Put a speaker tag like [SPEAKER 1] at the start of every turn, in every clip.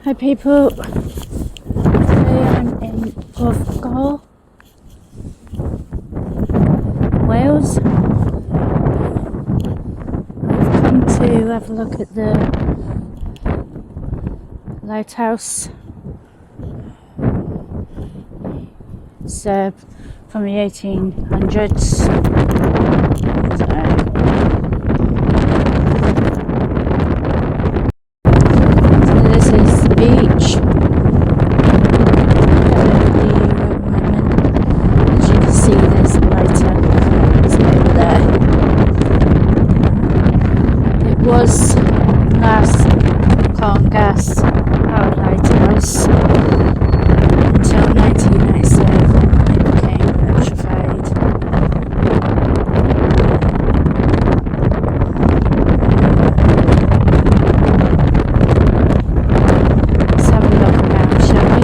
[SPEAKER 1] Hi people, today I'm in Porthcawl, Wales. I've come to have a look at the lighthouse. It's from the 1800s. So this is the beach. As you can see, there's a lighthouse over there. It was last coal and gas powered lighthouse until 1997 when it became electrified. Let's have a look around, shall we?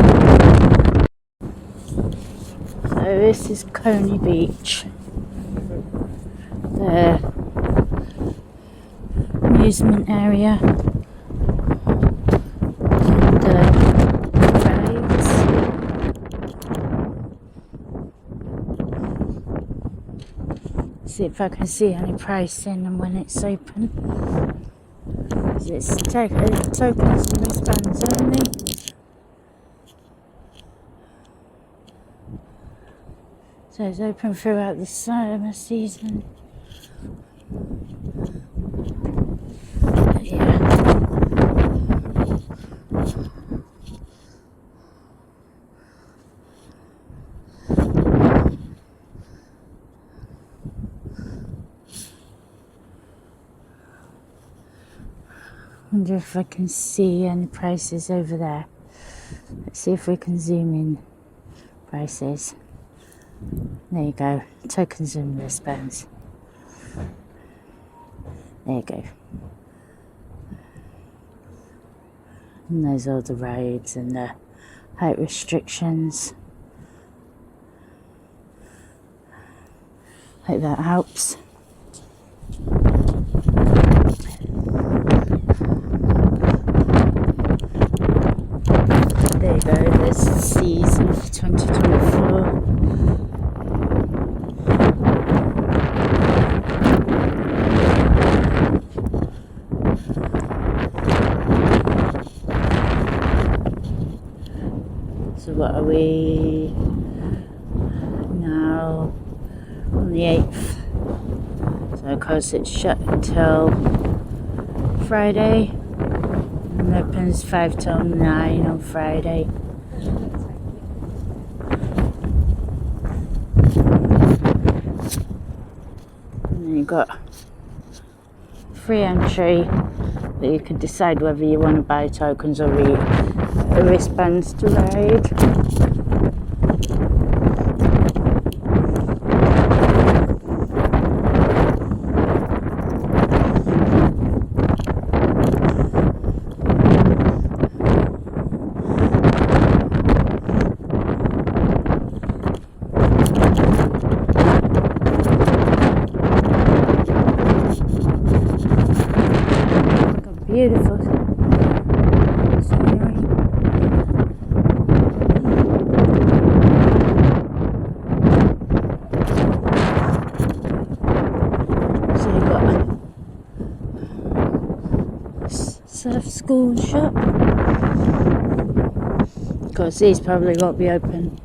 [SPEAKER 1] So this is Coney Beach, the amusement area. See if I can see any pricing and when it's open. It's tokens and wristbands only. So it's open throughout the summer season. Yeah. Wonder if I can see any prices over there. Let's see if we can zoom in prices. There you go, tokens and wristbands. There you go. And there's all the rides and the height restrictions. Hope that helps. There you go, there's the season for 2024. So what are we now? On the 8th. So of course it's shut until Friday. And opens 5 till 9 on Friday. And then you've got free entry, but you can decide whether you want to buy tokens or wristbands to ride. Beautiful scenery. So you've got surf school and shop. Of course, these probably won't be open.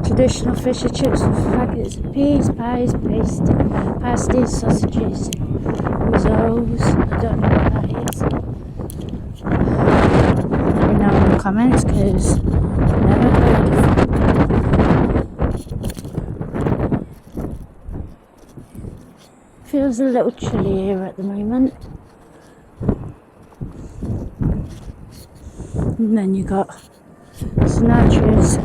[SPEAKER 1] Traditional fish and chips with faggots and peas, pies, pasties, sausages, rissoles. I don't know what that is. Let me know in the comments because I've never heard of it. Feels a little chilly here at the moment. And then you got Sinatra's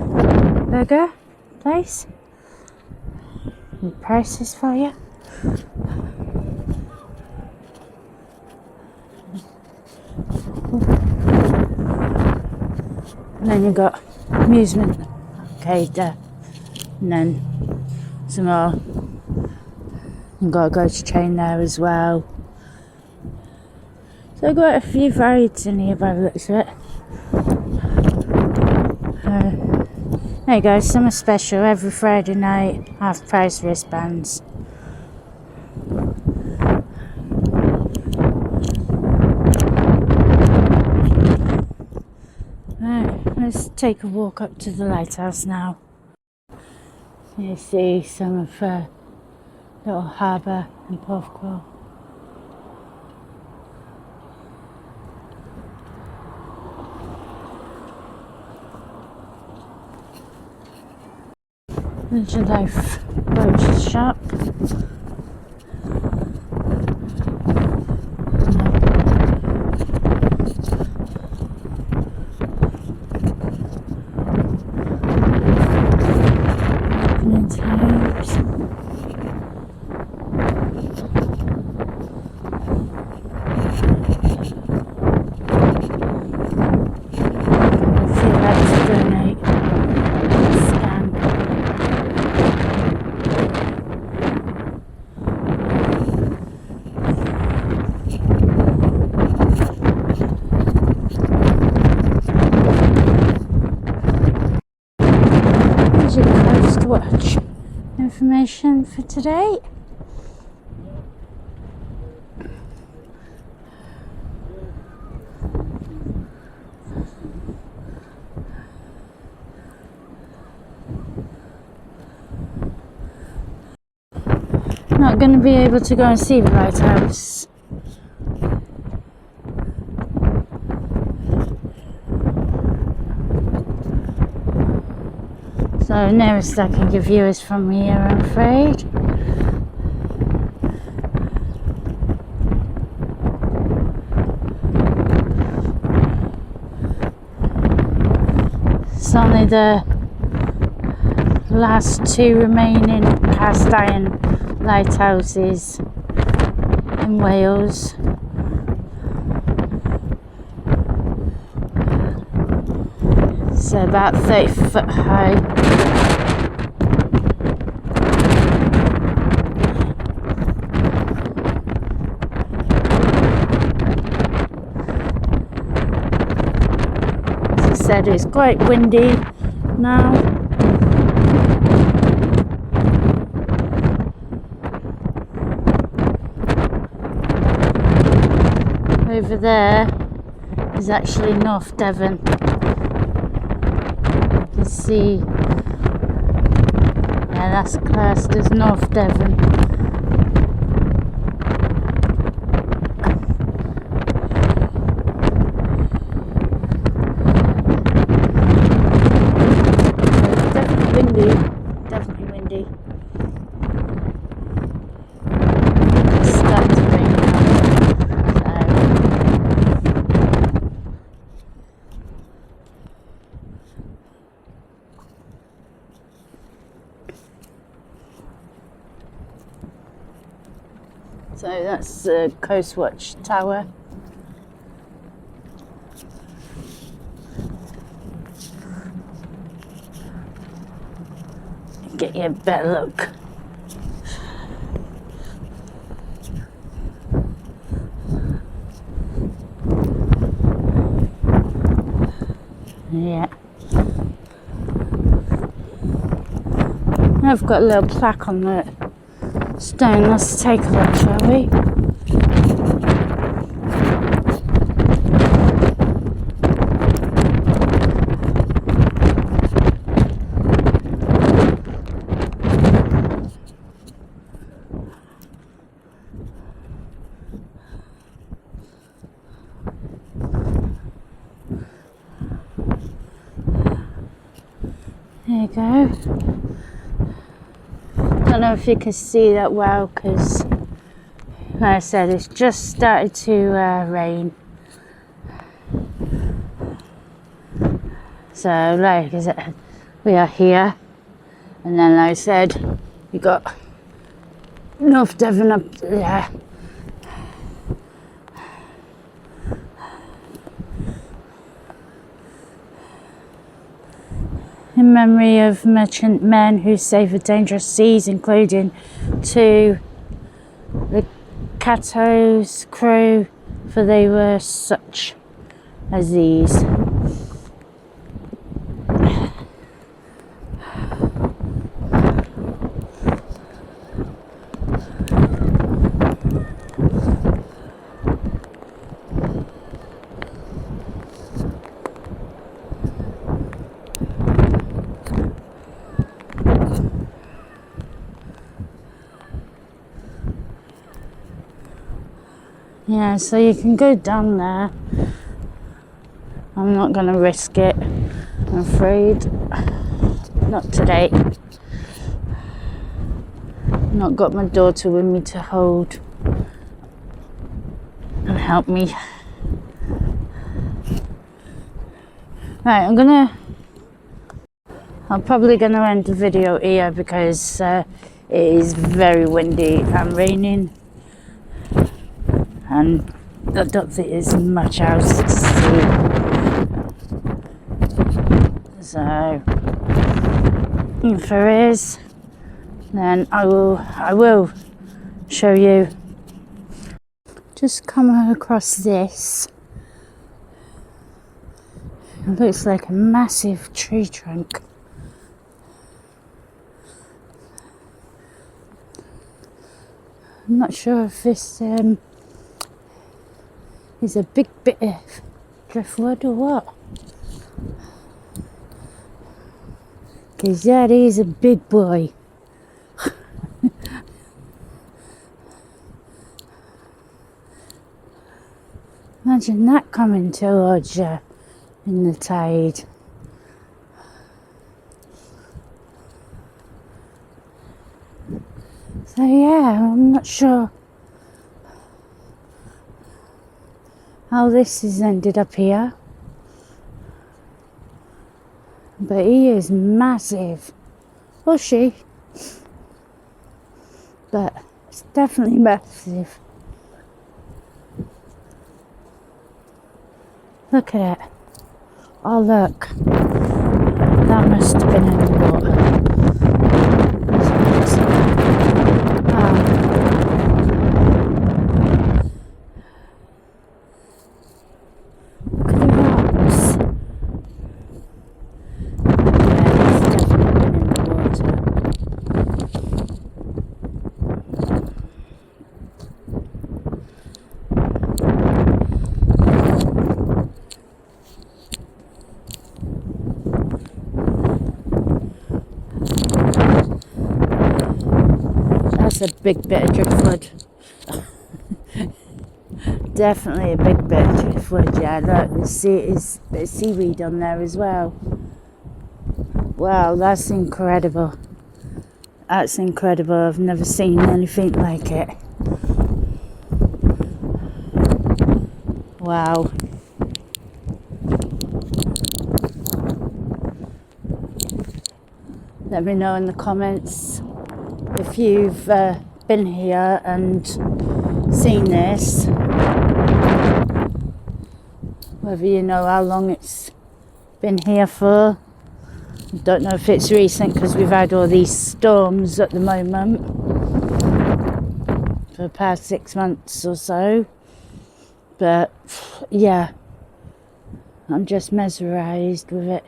[SPEAKER 1] burger place with prices for you. And then you got amusement arcade there, and then some more. You've got a ghost train there as well. So I've got a few rides in here by the looks of it. There you go, summer special every Friday night, half price wristbands. Right, let's take a walk up to the lighthouse now. You see some of the little harbour in Porthcawl. There's a life boat shop. Watch information for today. Not going to be able to go and see the lighthouse. So nearest I can give you is from here, I'm afraid. It's only the last two remaining cast iron lighthouses in Wales. So about 30 foot high. Said it's quite windy now. Over there is actually North Devon. You can see, yeah, that's classed as North Devon. Definitely windy. It's starting to rain now. So that's the Coast Watch Tower. Get you a better look. Yeah. I've got a little plaque on the stone. Let's take a look, shall we? There you go. Don't know if you can see that well because, like I said, it's just started to rain. So, like I said, we are here, and then, like I said, we got North Devon up there. In memory of merchant men who saved the dangerous seas, including to the Cato's crew, for they were such as these. Yeah, so you can go down there. I'm not going to risk it, I'm afraid. Not today. Not got my daughter with me to hold and help me. Right, I'm probably gonna end the video here because it is very windy and raining, and I don't think there's much else to see. So if there is, then I will show you. Just come across this. It looks like a massive tree trunk. I'm not sure if this is a big bit of driftwood or what. Because that is a big boy. Imagine that coming towards you in the tide. So yeah, I'm not sure how this has ended up here. But he is massive. Or she. But it's definitely massive. Look at it. Oh look. That must have been in the water. That's a big bit of driftwood. Definitely a big bit of driftwood, yeah. Look, there's a bit of seaweed on there as well. Wow, that's incredible. That's incredible. I've never seen anything like it. Wow. Let me know in the comments if you've been here and seen this, whether you know how long it's been here for. I don't know if it's recent because we've had all these storms at the moment for the past 6 months or so, but yeah, I'm just mesmerised with it.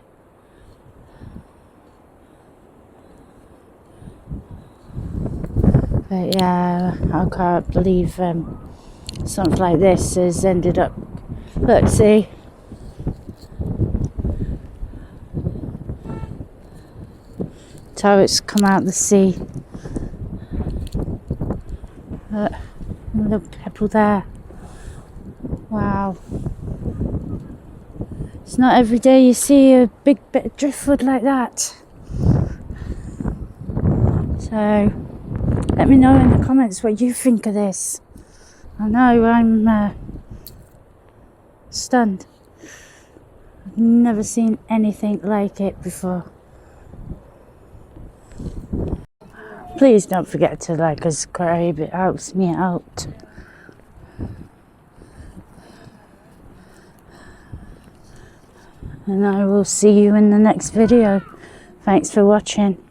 [SPEAKER 1] But yeah, I can't believe something like this has ended up. Look, see? Turrets come out of the sea. Look, a little pebble there. Wow. It's not every day you see a big bit of driftwood like that. So let me know in the comments what you think of this. I know I'm stunned. I've never seen anything like it before. Please don't forget to like and subscribe, it helps me out. And I will see you in the next video. Thanks for watching.